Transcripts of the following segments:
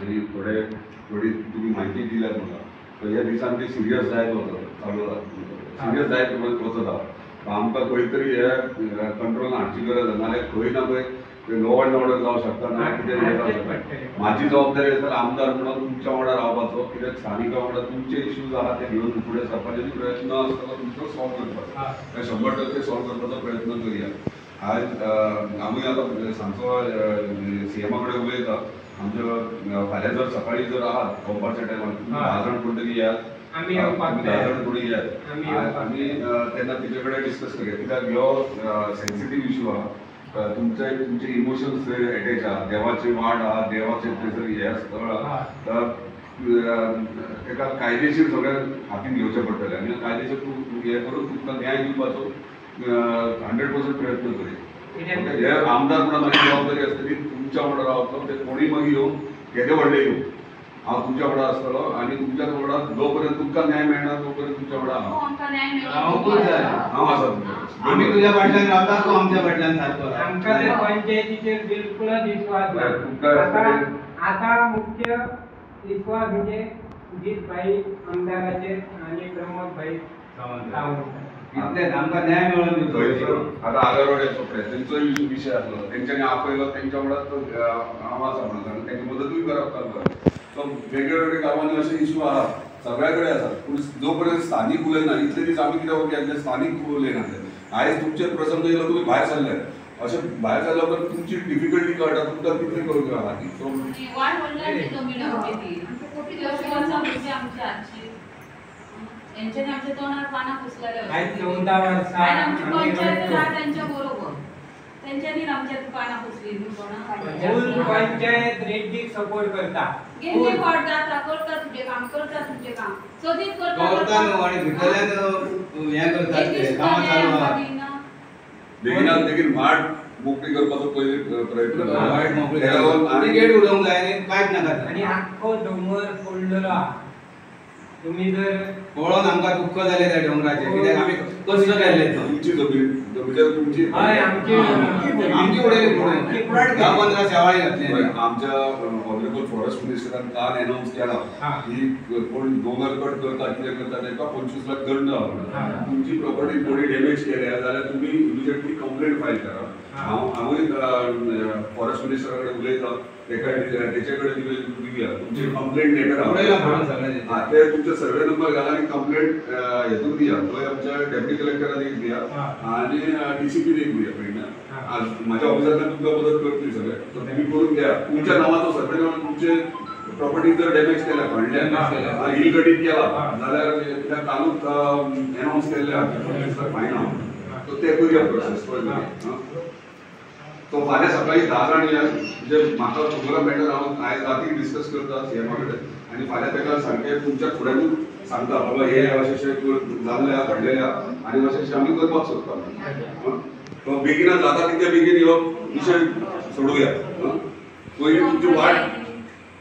आणि थोडी तुम्ही माहिती दिल्यात मला तर ह्या दिसान ते सिरियस जायत होतं चालू सिरियस जायत वचता आमकां खंय तरी हे कंट्रोल हाडची गरज आसा नाल्यार खंय ना खंय लॉ अँड ऑर्डर जावं शकता ना कितें हें जावं शकता म्हाजी जबाबदारी आसा आमदार म्हणून तुमच्या वांगडा रावपाचो कित्याक स्थानिका वांगडा तुमचे इश्यूज आहा ते घेवन फुडें सरपाचेचे प्रयत्न आसतलो तुमचो सॉल्व करपाचो 100% सॉल्व करपाचो प्रयत्न करया आज आम्ही आता सांगतो सीएमा कडेन उलयता आमच्या फाल्यां जर सकाळी जर आहात दनपारच्या टायमार 10 जाण कोण तरी यात आमी 10 जाण कोणी यात आमी तेन्ना तिचे कडेन डिस्कस करूया कित्याक ह्यो सेन्सिटीव इश्यू आहा तुमचे इमोशन्स एटॅच आहा देवाची वाड आहा देवाचे थंयसर हे स्थळ आहा तर तेका कायदेशीर सगळ्यांक हातीन घेवचें पडटलें आनी कायदेशीर हे करून तुमकां न्याय दिवपाचो 100% प्रयत्न करेल हे आमदार म्हणून माझी जबाबदारी असतली तुमच्या वांगडा रावतलो ते कोणी मागीर येवन केदे व्हडले येवं हांव तुमच्या वांगडा आसतलो आनी तुमच्या वांगडा जो पर्यंत तुमकां न्याय मेळना तो पर्यंत तुमच्या वांगडा हांव आसा आमी तुज्या फाटल्यान रावता तूं आमच्या फाटल्यान सारको आमकां ते पंचायतीचेर बिलकुलच विश्वास ना आता मुख्य विश्वास म्हणजे जीत भाई आमदाराचेर आनी प्रमोद भाई सावंत इतलेच आमकां न्याय मेळोवन दिवचो आता आगारवाड्याचो त्यांचो विषय आसलो तेंच्यांनी आपयलो तेंच्या वांगडा हांव आसा म्हणून आनी तेंची मदतूय करप चालू सो वेगळे वेगळे गांवांनी अशे इश्यू आहा सगळ्या कडेन आसा पूण जो पर्यंत स्थानीक उलयना इतले दीस आमी कित्याक केलें स्थानीक उलयना आयज तुमचेर प्रसंग येयलो तुमी भायर सरले अशें भायर सरल्या उपरांत तुमची डिफिकल्टी कळटा तुमकां कितें करूंक आहा ती सो यांच्याने आमच्या तोंडावर पाना पुसलेले आयज 14 वर्सां आमची पंचायत त्यांच्या बरोबर त्यांच्यानी आमच्या पाना पुसली फुल पंचायत रेड्डीक सपोर्ट करता गेले करता तुझे काम सदीत करता न्हू आनी भितरल्यान हें करतात ते कामां चालू आहा बेगिनात माड मोकळी करपाचो पयलीं प्रयत्न वायट मोकळी आनी गेट उडोवंक जाय आनी कांयच नाका आनी आख्खो डोंगर फोडलेलो आहा तुम्ही जर पळोवन आमकां दुख्ख जालें त्या डोंगराचें कित्याक आमी कश्ट केल्ले तुमची जमीन तुमची हय आमची उडयली फुडें 10-15 शेवाळी घातली आमच्या ऑनरेबल फॉरेस्ट मिनिस्टरान काल अनाउन्स केला की कोण दोंगर कट करता कितें करता ताका 25 लाख दंड आहा तुमची प्रॉपर्टी कोणी डॅमेज केल्या जाल्यार तुमी इमिजिएटली कंप्लेंट फायल करा हांवूय फॉरेस्ट मिनिस्टरा कडेन उलयता तेचे कडेन दिवया तुमची कंप्लेंट लेटर ते तुमचे सर्वे नंबर घाला आनी कंप्लेंट हेतून दिया थंय आमच्या डेप्युटी कलेक्टरान एक दिया आनी डीसीपीन एक दिया पळयना म्हाज्या ऑफिसांतल्यान तुमकां मदत करतली सगळे सो तुमी करून घ्या तुमच्या नांवाचो सर्वे नंबर तुमचे प्रॉपर्टी जर डॅमेज केल्या खणल्या इलगटीत केला जाल्यार कित्याक कालूच अनाउन्स केल्ले फायन आहा सो ते करूया प्रोसेस तो फाल्यां सकाळी 10 जाण या म्हणजे म्हाका खबर मेळटा हांव आयज राती डिस्कस करता सीएमा कडेन आनी फाल्यां ताका सारकें तुमच्या फुड्यानूच सांगता बाबा हे अशें जाल्ले घडलेले आनी अशें आमी करपाक सोदता तो बेगिना जाता तितले बेगीन ह्यो विशय सोडुया पयलीं तुमची वाट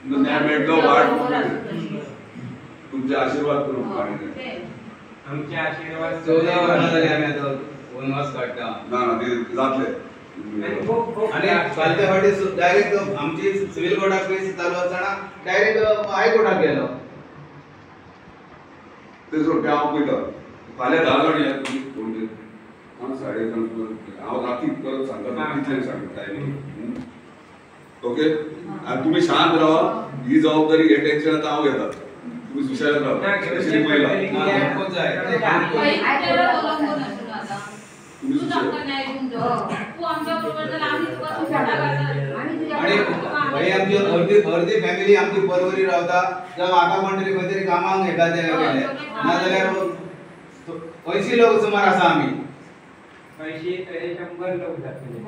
न्याय मेळटलो वाट तुमचे आशिर्वाद करूंक आमचे आशिर्वाद 14 वर्सां जाली आमी आतां वनवास काडटा ना ते जातले आणि फालच्या फाटी डायरेक्ट आमची सिव्हिल कोर्टात केस चालू असताना डायरेक्ट हायकोर्टात गेलो ते सोड हांव पळयता फाल्यां 10 जाण या तुमी पणजे हांव साडे हांव राती परत सांगता कितले सांगता टायमींग ओके आनी तुमी शांत रावा ही जबाबदारी हे टेन्शन आतां हांव घेता तुमी सुशेगाद रावा स्पेशली महिला तू आमकां न्याय दिवंक जाय तू आमच्या बरोबर जाल्यार आमी तुका सुटाक आणि आमची अर्दी फॅमिली आमची परवरी रावता जर म्हाका कोण तरी खंय तरी कामाक हेका गेले नाजाल्यार 80 लोक सुमार आसा आमी 100 लोक जातले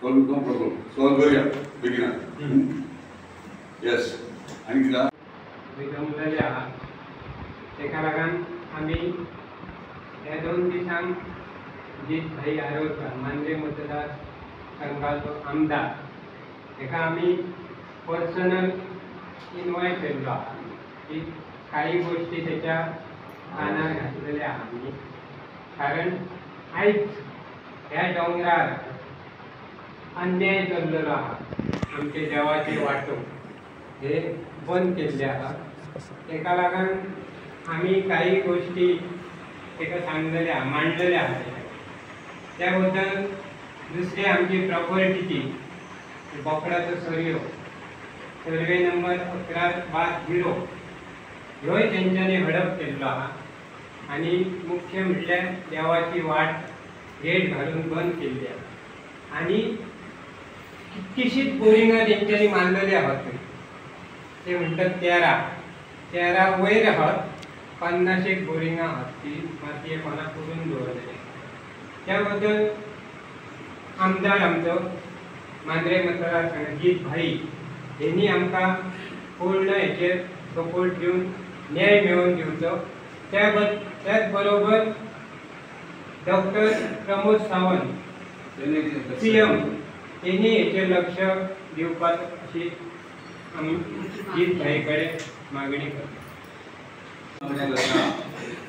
नो प्रॉब्लेम सॉल्व करूया बेगिना यस आनी कितें विलंबलेले आहा तेका लागून आमी ह्या 2 दिसांक जीत भाई आरोलकर मांद्रे मतदार संघाचो आमदार तेका आमी पर्सनल इन्वायट केल्लो आहा की काही गोष्टी तेच्या कानार घातलेल्या आहा आमी कारण आयज ह्या डोंगरार अन्याय चल्लेलो आहा आमचे देवाचे वाटो हे बंद केल्ले आहा. तेका लागून आमी काही गोष्टी तेका सांगलेले आहा, मांडलेले आहा. त्या बद्दल दुसरी आमची प्रॉपर्टीची बोकडाचो सर्वे नंबर 11/0 ह्योय तेंच्यांनी हडप केल्लो आहा. आणि मुख्य म्हटल्यार देवाची वाट गेट घालून बंद केल्ली आहा. आणि कितकीशीच बोरिंगां तेंच्यांनी मारलेली आहात. ते म्हणटात 13 वयर आहात, 50 बोरिंगां आहात ती मातये कोणा करून दवरलेली. त्या बद्दल आमदार आमचो मांद्रे मतदारसंघाची भाई हेनी आमकां पूर्ण हेचेर सपोर्ट दिवन न्याय मेळोवन दिवचो. त्याच बरोबर डॉक्टर प्रमोद सावंत CM तेणी हेचेर लक्ष दिवपाक अशी आमी जीत भाई कडेन मागणी करता.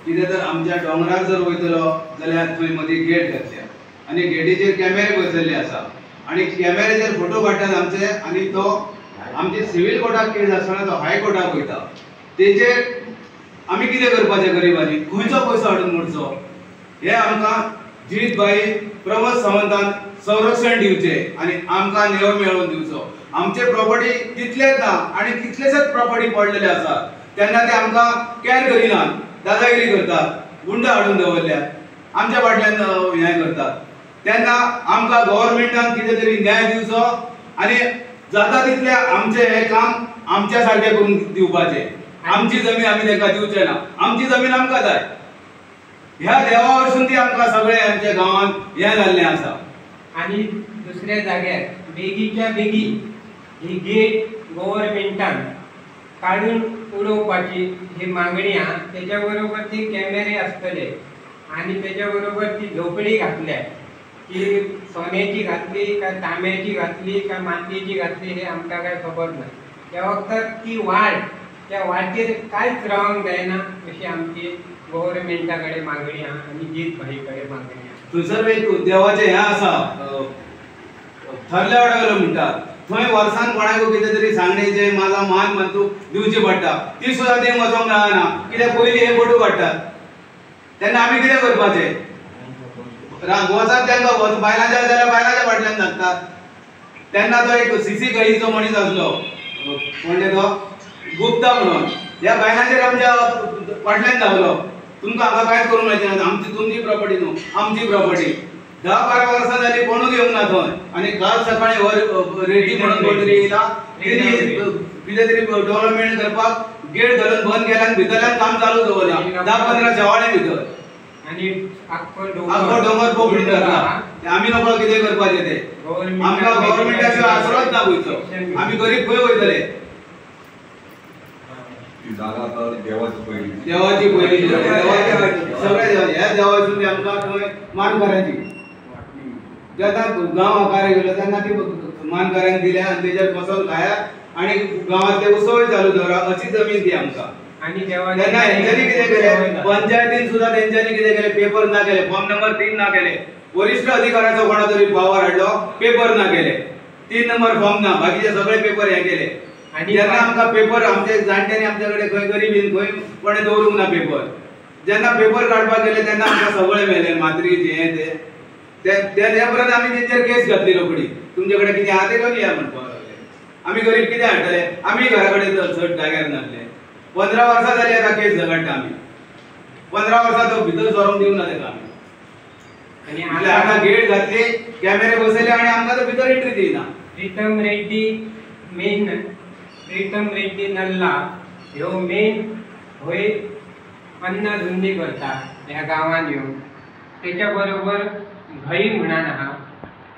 कितें तर आमच्या डोंगरार जर वयतलो जाल्यार थंय मदीं गेट घातल्या आनी गेटीचेर कॅमेरे बसयल्ले आसा आनी कॅमेऱ्याचेर फोटो काडटात आमचे आनी तो आमची सिव्हिल कोर्टाक केस आसतना तो हाय कोर्टाक वयता. तेचेर आमी कितें करपाचें गरिबांनी, खंयचो पयसो हाडून मोडचो? हे आमकां जीत भाई प्रमोद सावंतान संरक्षण दिवचें आनी आमकां न्याय मेळोवन दिवचो. आमचे प्रॉपर्टी तितलेच ना आनी कितलेशेच प्रॉपर्टी पडलेले आसात तेन्ना ते आमकां कॅर करिनात, दादागिरी करतात, गुंडा हाडून दवरल्यात, आमच्या फाटल्यान हें करतात. तेन्ना आमकां गव्हर्नमेंटान कितें तरी न्याय दिवचो आनी जाता तितले आमचे हे काम आमच्या सारकें करून दिवपाचें. आमची जमीन आमी तांकां दिवचे ना, आमची जमीन आमकां जाय. ह्या देवा वरसून ती आमकां सगळे आमच्या गांवांत हें जाल्लें आसा. आणि दुसऱ्या जाग्यार बेगीच्या बेगी ही गेट गव्हर्नमेंटान काढून उडोवपाची ही मागणी आहा. त्याच्या बरोबर ती कॅमेरे आसतले आणि त्याच्या बरोबर ती झोपडी घातल्या. ती सोन्याची घातली काय तांब्याची घातली काय मातयेची घातली हे आमकां काय खबर ना. त्या वखदार ती वाट त्या वाटेर कांयच रावंक जायना अशी आमची गव्हर्नमेंटा कडेन मागणी आहा आनी जीत भाई कडेन मागणी आहा. थंयसर एक देवाचें हें आसा, थरल्या वाड्यावयलो म्हणटात. थंय वर्सान कोणाक कितें तरी सांगणेचें माझा मान म्हणतूक दिवची पडटा. ती सुद्दां थंय वचोंक मेळना कित्याक पयलीं हे फोटो काडटात. तेन्ना आमी कितें करपाचें? वचत तांकां बायलांच्या जाल्यार बायलांच्या फाटल्यान धाकतात. तेन्ना तो एक सीसी गळीचो मनीस आसलो, म्हणजे तो गुप्ता म्हणून, ह्या बायलांचेर आमच्या फाटल्यान धांवलो. तुमकां हांगा कांयच करूंक मेळचें ना, आमची तुमची प्रॉपर्टी न्हू, आमची प्रॉपर्टी. 10-12 वर्सां जालीं कोणूच येवंक ना थंय. आनी काल सकाळीं रेड्डी म्हणून कोण तरी येयला, कितें तरी डेव्हलपमेंट करपाक गेट घालून बंद केला आनी भितरल्यान काम चालू दवरला. 10-15 शेवाळे भितर आणि आख्खो डोंगर पोखडून घातला. आमी नकळो कितें करपाचें तें. आमकां गव्हर्नमेंटा शिवाय आसरोच ना गोंयचो. आमी गरीब खंय वयतले? जागा तर देवाची पयली, देवाची पयली, सगळे देवाची. ह्या देवाची आमकां थंय मानकऱ्यांची जेन्ना गांव आकार गेलो तेन्ना ती मानकऱ्यांक दिल्या आनी तेजेर बसोन खायात आनी गांवांतले उत्सवय चालू दवरा. अशी जमीन ती आमकां. आणि तेन्ना हेंच्यांनी कितें केलें? पंचायतीन सुद्दां तेंच्यांनी कितें केलें? पेपर ना केले, फॉर्म नंबर 3 ना केले. वरिष्ठ अधिकाऱ्याचो कोणा तरी पावर हाडलो, पेपर ना केले. 3 नंबर फॉर्म ना, बाकीचे सगळे पेपर हे केले. आणि जेन्ना आमकां पेपर आमच्या जाणट्यांनी आमच्या कडेन खंय गरिबीन खंय कोणें दवरूंक ना पेपर. जेन्ना पेपर काडपाक गेले तेन्ना आमकां सगळे मेळ्ळे, मात्रीचे हें ते परत आमी तेंचेर केस घातली रोखडी. तुमचे कडेन कितें आहा तें घेवन या म्हणपाक लागले. आमी गरीब कितें हाडटले? आमी घरा कडेन चड जाग्यार नासले. 15 वर्सां जालीं आतां केस झगडटा आमी. 15 वर्सां तो भितर सरोंक दिवंक ना तेका आमी. आनी आतां गेट घातली, कॅमेरे बसयले आनी आमकां तो भितर एंट्री दिना. प्रीतम रेड्डी नल्ला ह्यो मेन होय अन्न धुंदी करता ह्या गांवांत येवन. त्याच्या बरोबर भई म्हणून आहा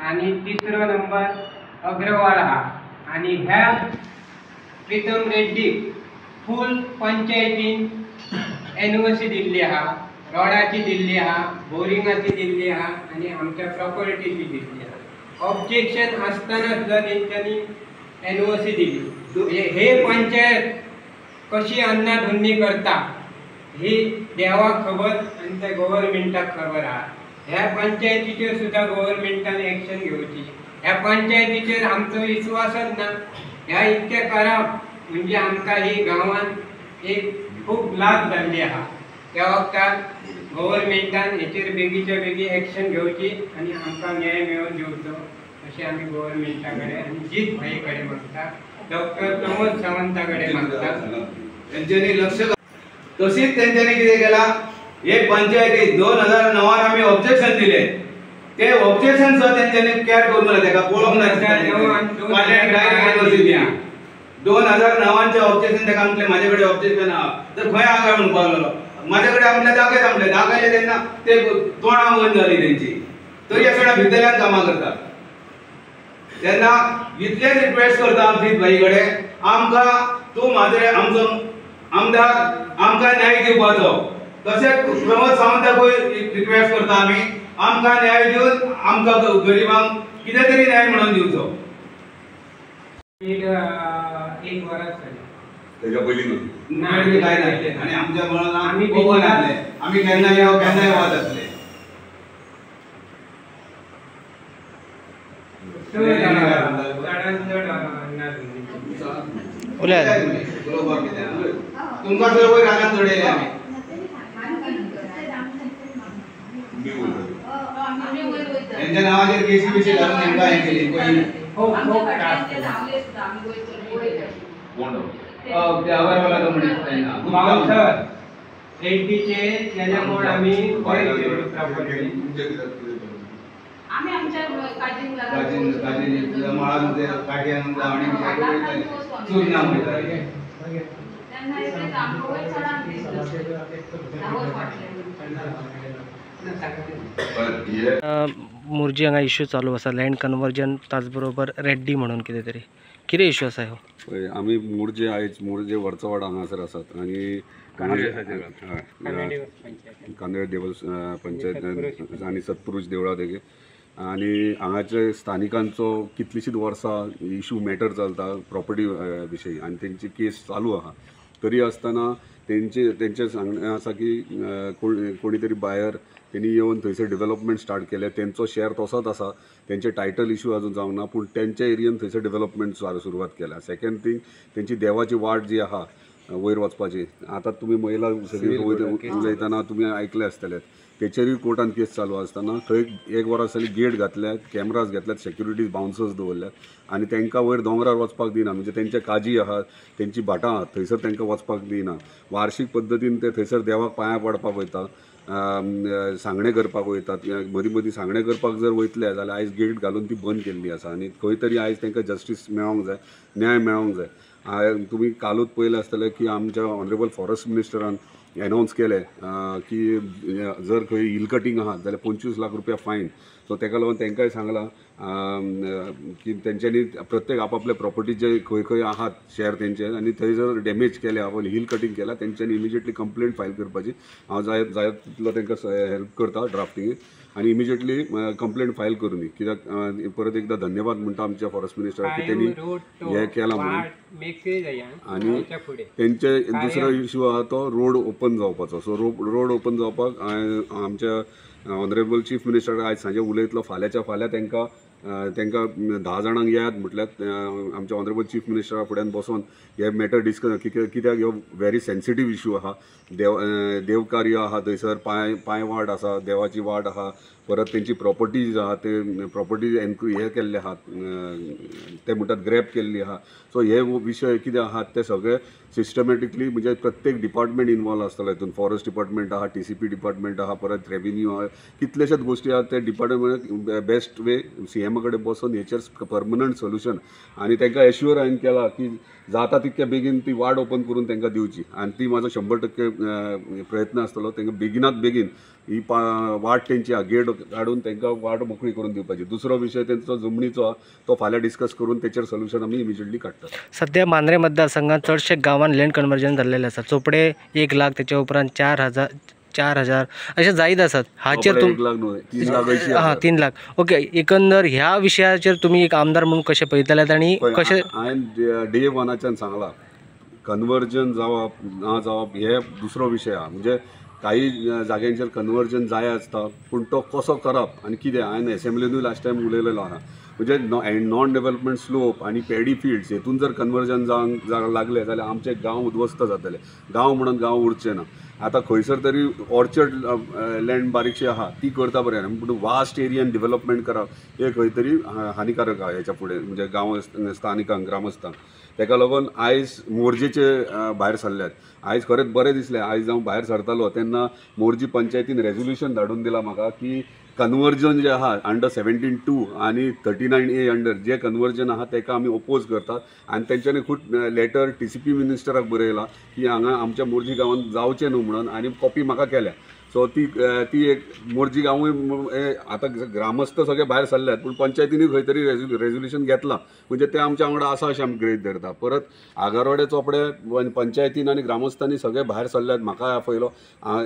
आणि 3रो नंबर अग्रवाल आहा. आणि ह्या प्रीतम रेड्डी फूल पंचायतीन एनओसी दिल्ली आहा, रोडाची दिल्ली आहा, बोरिंगाची दिल्ली आहा आणि आमच्या प्रॉपर्टीची दिल्ली आहा. ऑब्जेक्शन आसतना सुद्धा तेंच्यांनी एनओसी दिली. हे पंचायत कशी अन्नाधुंदी करता ही देवाक खबर आणि त्या गव्हर्नमेंटाक खबर आहा. ह्या पंचायतीचेर सुद्धा गव्हर्नमेंटान एक्शन घेवची. ह्या पंचायतीचेर आमचो विश्वासच ना. ह्या इतके करप म्हणजे आमकां ही गांवांत एक खूब लाभ जाल्ली आहा. त्या वखदार गव्हर्मेंटान हेचेर बेगीच्या बेगी एक्शन घेवची आनी आमकां न्याय मेळोवन दिवचो अशें आमी गव्हर्मेंटा कडेन आनी जीत भाई कडेन मागता, डॉक्टर प्रमोद सावंता कडेन मागता. त्यांच्यानी लक्ष तशीच त्यांच्यानी कितें केला, एक पंचायतीत 2009 आमी ऑब्जेक्शन दिले, ते ऑब्जेक्शन सुद्धा त्यांच्यानी कॅर करून दिले, तेका पळोवंक ना. 2009चे ऑब्जेक्शन तेका म्हटले माझे कडेन ऑब्जेक्शन आहा, तर खंय आगा म्हणपाक लागलो. माझे कडेन आपले दाखयले तेन्ना ते तोंडां बंद जाली तेंची, तरी अशा भितरल्यान कामां करतात. तेन्ना इतलेच रिक्वेस्ट करता आमची भाई कडेन, आमकां तूं माझे आमचो आमदार आमकां न्याय दिवपाचो. तशेंच प्रमोद सावंताकूय रिक्वेस्ट करता आमी, आमकां न्याय दिवन आमकां गरिबांक कितें तरी न्याय म्हणून दिवचो. एक वरास जाली. त्याच्या पयलीं न्याय काय नासले आनी आमच्या मनान आमी पळोवन आसले, आमी केन्ना येवं केन्ना येवत आसले. तुमकां सगळं वयर रानांत चडयले आमी. त्यांच्या नावाचेर केसी बिसी घालून तेंकां हें केली पयलीं. ते अगरवाला कंपनी पावसर एटीचे त्याच्या कोण आम्ही आम्ही आमच्या काजीन माळामध्ये काठी आणून आणि चूर्ण मिळतात. त्यांना इथे आंबोळी चढा मुर्जी हांगा इश्यू चालू आसा, लँड कन्वर्जन, ताच बरोबर रेड्डी म्हणून कितें इश्यू आसा ह्यो? आमी मोरजे वर्चवाड हांगासर आसात आनी कांदळे देवळ पंचायत आनी सत्पुरुश देवळा देगे आनी हांगाचे स्थानिकांचो कितलीशींच वर्सां इश्यू मॅटर चलता प्रॉपर्टी विशयी आनी तेंची केस चालू आहा. तरी आसतना तेंचे सांगणें आसा की कोणी तरी बायर तेणी येवन थंयसर डेव्हलपमेंट स्टार्ट केले, तेंचो शेअर तसोच आसा, तेंचे टायटल इश्यू अजून जावंक ना, पूण तेंच्या एरियेन थंयसर डेव्हलपमेंट सुरवात केल्या. सेकंड थिंग, तेंची देवाची वाट जी आहा वयर वचपाची, आतां तुमी महिला सगळी उलयतना तुमी आयकले आसतले, तेचेरूय कोर्टान केस चालू आसतना थंय 1 वरास जाली गेट घातल्यात, कॅमेराज घेतल्यात, सेक्युरिटी बाउन्सर्स दवरल्यात आनी तांकां वयर दोंगरार वचपाक दिना. म्हणजे तेंचे काजी आहात, तेंची भाटां आहात, थंयसर तांकां वचपाक दिना. वार्शीक पद्दतीन ते थंयसर देवाक पांयां पडपाक वयता, सांगणे करपाक वयतात. मदीं मदीं सांगणे करपाक जर वयतले जाल्यार आयज गेट घालून ती बंद केल्ली आसा आनी खंय तरी आयज तांकां जस्टीस मेळोंक जाय, न्याय मेळोंक जाय. तुमी कालूच पळयलें आसतलें की आमच्या ऑनरेबल फॉरेस्ट मिनिस्टरान अनाउन्स केलें की जर खंय हिल कटींग आहा जाल्यार 25 लाख रुपया फायन. सो ताका लागून तांकांय सांगलां की तेंच्यांनी प्रत्येक आपापल्या प्रॉपर्टीचे खंय खंय आहात शेअर तेंचे आनी थंय जर डॅमेज केले आपण हिल कटींग केला तेंच्यांनी इमिजिएटली कंप्लेंट फायल करपाची. हांव जाय तितलो तांकां हेल्प करता ड्राफ्टिंगेक आनी इमिजिएटली कंप्लेंट फायल करून दी. कित्याक परत एकदा धन्यवाद म्हणटा आमच्या फॉरेस्ट मिनिस्टराक की तेणी हें केलां म्हणून. आनी तेंचे दुसरो इश्यू आहा तो रोड ओपन जावपाचो. सो रोड ओपन जावपाक आमच्या ऑनरेबल चीफ मिनिस्टर आयज सांजे उलयतलो, फाल्यांच्या फाल्यां तांकां 10 जाणांक येयात म्हटल्यार आमच्या ऑनरेबल चीफ मिनिस्टरा फुड्यान बसून हे मॅटर डिस्कस, कित्याक ह्यो व्हेरी सेन्सिटीव इश्यू आहा. देवकार्य आहा, थंयसर पांय वाट आसा, देवाची वाट आहा, परत तेंची प्रॉपर्टीज आहा, ते प्रॉपर्टीज हे केल्ले आहात, ते म्हणटात ग्रॅब केल्ली आहा. सो हे विशय कितें आहात ते सगळे सिस्टमॅटिकली म्हणजे प्रत्येक डिपार्टमेंट इन्वॉल्व आसतलो हितून. फॉरेस्ट डिपार्टमेंट आहा, TCP डिपार्टमेंट आहा, परत रेव्हेन्यू आहा, कितलेशेच गोश्टी आहात ते डिपार्टमेंट बेस्ट वे CM कडेन बसून हेचेर परमनंट सोल्युशन आनी तांकां एश्युअर हांवें केला की जाता तितक्या बेगीन ती वाट ओपन करून तांकां दिवची आनी ती म्हाजो 100% प्रयत्न आसतलो. तांकां बेगिनात बेगीन ही वाट तेंची गेट काडून तांकां वाट मोकळी करून दिवपाची. दुसरो विशय तेंचो जमनीचो आहा तो फाल्यां डिस्कस करून तेचेर सोल्युशन आमी इमिजिएटली काडटात. सध्या मांद्रे मतदारसंघात चडशे गांवांत लँड कन्वर्जन जाल्लेले आसा. चोपडे 1 लाख, त्याच्या उपरांत 4,000 अशे जायत आसात. हाचेर 3 लाख. ओके, एकंदर ह्या विशयाचेर तुमी एक आमदार म्हणून कशें पळयतल्यात आनी कशें? हांवें डे 1च्यान सांगलां कन्वर्जन जावप ना जावप हे दुसरो विशय आहा. म्हणजे काही जाग्यांचेर कन्वर्जन जाय आसता पूण तो कसो करप आनी कितें. हांवें एसेंब्लीनूय लास्ट टायम उलयलेलो आहा. म्हणजे नॉन डेव्हलपमेंट स्लोप आणि पॅडी फिल्ड्स हेतून जर कन्वर्जन जावंक लागले जाल्यार आमचे गांव उद्ध्वस्त जातले. गांव म्हणून गांव उरचे ना. आता खंयसर तरी ऑर्चर्ड लँड बारीकशी आहा ती करता बरें, पूण वास्ट एरियान डेव्हलपमेंट करप हे खंय तरी हानिकारक आहा हेच्या फुडें, म्हणजे गांव स्थानिकांक ग्रामस्थांक. ताका लागून आयज मोरजेचे भायर सरल्यात. आयज खरेंच बरें दिसलें. आयज हांव भायर सरतालो तेन्ना मोरजी पंचायतीन रेझोल्युशन धाडून दिलां म्हाका की कन्वर्जन जे आहा अंडर 17(2) आणि 39A अंडर जे कन्वर्जन आहा तेका आमी ओपोज करतात. आनी तेंच्यांनी खूब लेटर TCP मिनिस्टराक बरयला की हांगा आमच्या मोरजी गांवांत जावचें न्हू म्हणून, आनी कॉपी म्हाका केल्या. सो ती एक मोरजी गांवूय आतां ग्रामस्थ सगळे भायर सरल्यात, पूण पंचायतीनूय खंय तरी रेझोल्युशन घेतलां, म्हणजे ते आमच्या वांगडा आसा अशें आमी गृहीत धरता. परत आगारवाडे चोपडे पंचायतीन आनी ग्रामस्थांनी सगळे भायर सरल्यात. म्हाका पयलो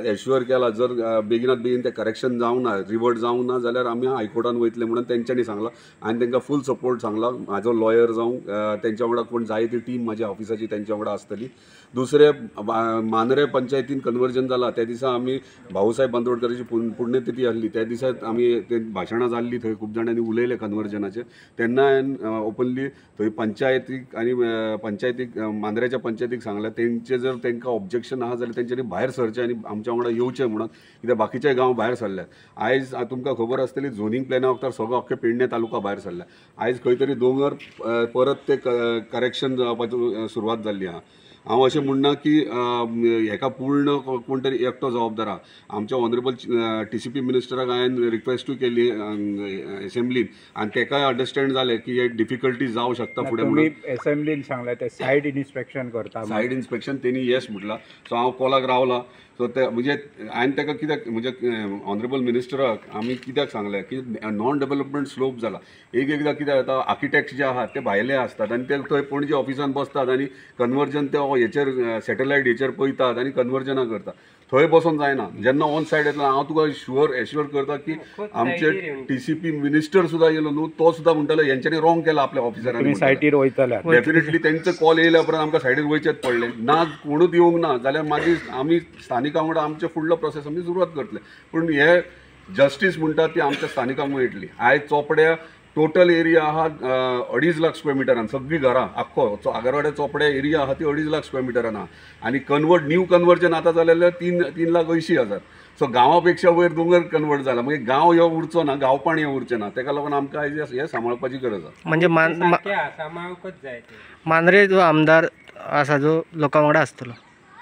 एश्युअर केला जर बेगिनात बेगीन ते करेक्शन जावं ना, रिवर्ट जावं ना जाल्यार आमी हायकोर्टान वयतले म्हणून तेंच्यांनी सांगलां. आनी तांकां फूल सपोर्ट सांगला. म्हाजो लॉयर जावं तेंच्या वांगडा कोण जाय ती टीम म्हाज्या ऑफिसाची तेंच्या वांगडा आसतली. दुसरे मांद्रे पंचायतीन कन्वर्जन जालां त्या दिसा आमी भाऊसाहेब बांदोडकराची पुण्यतिथी आसली, त्या दिसा आमी ते भाशणां जाल्ली थंय खूब जाणांनी उलयले कन्वर्जनाचेर. तेन्ना हांवें ओपनली थंय पंचायतीक मांद्रेच्या पंचायतीक सांगलें तेंचे जर तांकां ऑब्जेक्शन आहा जाल्यार तेंच्यांनी भायर सरचें आनी आमच्या वांगडा येवचें म्हणून, कित्याक बाकीचे गांव भायर सरल्यात. आयज तुमकां खबर आसतली झोनींग प्लॅना वखदार सगळो अख्खे पेडणे तालुका भायर सरला. आयज खंय तरी दोंगर परत ते करेक्शन जावपाची सुरवात जाल्ली आहा. हांव अशें म्हणना की हेका पूर्ण कोण तरी एकटो जबाबदार आहा. आमच्या ऑनरेबल TCP मिनिस्टराक हांवें रिक्वेस्टूय केली एसेंब्लीन, आनी तेकाय अंडरस्टँड जालें की हे डिफिकल्टी जावं शकता फुडें म्हणून. एसेंब्लीन सांगलें ते सायड इन्स्पेक्शन करता. सायड इन्स्पेक्शन तेणी येस म्हटलां. सो हांव कॉलाक रावला. सो ते म्हणजे हांवें ताका कित्याक म्हणजे ऑनरेबल मिनिस्टराक आमी कित्याक सांगलें की नॉन डेव्हलपमेंट स्लोप जाला. एकदां कित्याक जाता आर्किटेक्ट जे आहात ते भायले आसतात आनी ते थंय पणजे ऑफिसान बसतात आनी कन्वर्जन ते हेचेर सॅटेलायट हेचेर पळयतात आनी कन्वर्जनां करतात. थंय बसून जायना. जेन्ना ऑन सायड येतलो हांव तुका एश्युअर करता की आमचे TCP मिनिस्टर सुद्दां येयलो न्हू, तो सुद्दां म्हणटालो हेंच्यांनी रॉंग केला आपल्या ऑफिसरांनी. सायटीर वयतले डेफिनेटली तेंचो कॉल येयल्या उपरांत आमकां सायडीर वयचेच पडलें. ना कोणूच येवंक ना जाल्यार मागीर आमी स्थानिकां वांगडा आमचे फुडलो प्रोसेस आमी सुरवात करतले. पूण हे जस्टीस म्हणटा ती आमच्या स्थानिकांक मेळटली. आयज चोपड्या टोटल एरिया आहा 2.5 लाख स्क्वेअर मिटरान, सगळीं घरां आख्खो आगारवाडे चोपडे एरिया आहा ती 2.5 लाख स्क्वेअर मिटरान आहा. आनी न्यू कन्वर्जन आतां जाल्यार 3,80,000. सो गांवा पेक्षा वयर दोंगर कन्वर्ट जाला. मागीर गांव ह्यो उरचो ना, गांवपण हें उरचें ना. ताका लागून आमकां आयज हें सांबाळपाची गरज आसा. म्हणजे सांबाळूंकच जाय ते. मांद्रे जो आमदार आसा जो लोकां वांगडा आसतलो,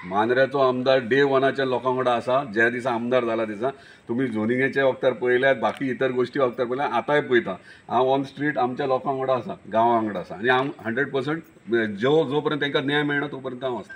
मांद्र्याचो आमदार डे 1च्या लोकां वांगडा आसा. ज्या दिसा आमदार जाला दिसा तुमी झोनिंगेच्या वखदार पळयल्यात, बाकी इतर गोश्टी वखदार पळयल्यात, आतांय पळयता हांव ऑन स्ट्रीट आमच्या लोकां वांगडा आसा, गांवा वांगडा आसा. आनी हांव 100% जो पर्यंत तांकां न्याय मेळना तो पर्यंत हांव आसता.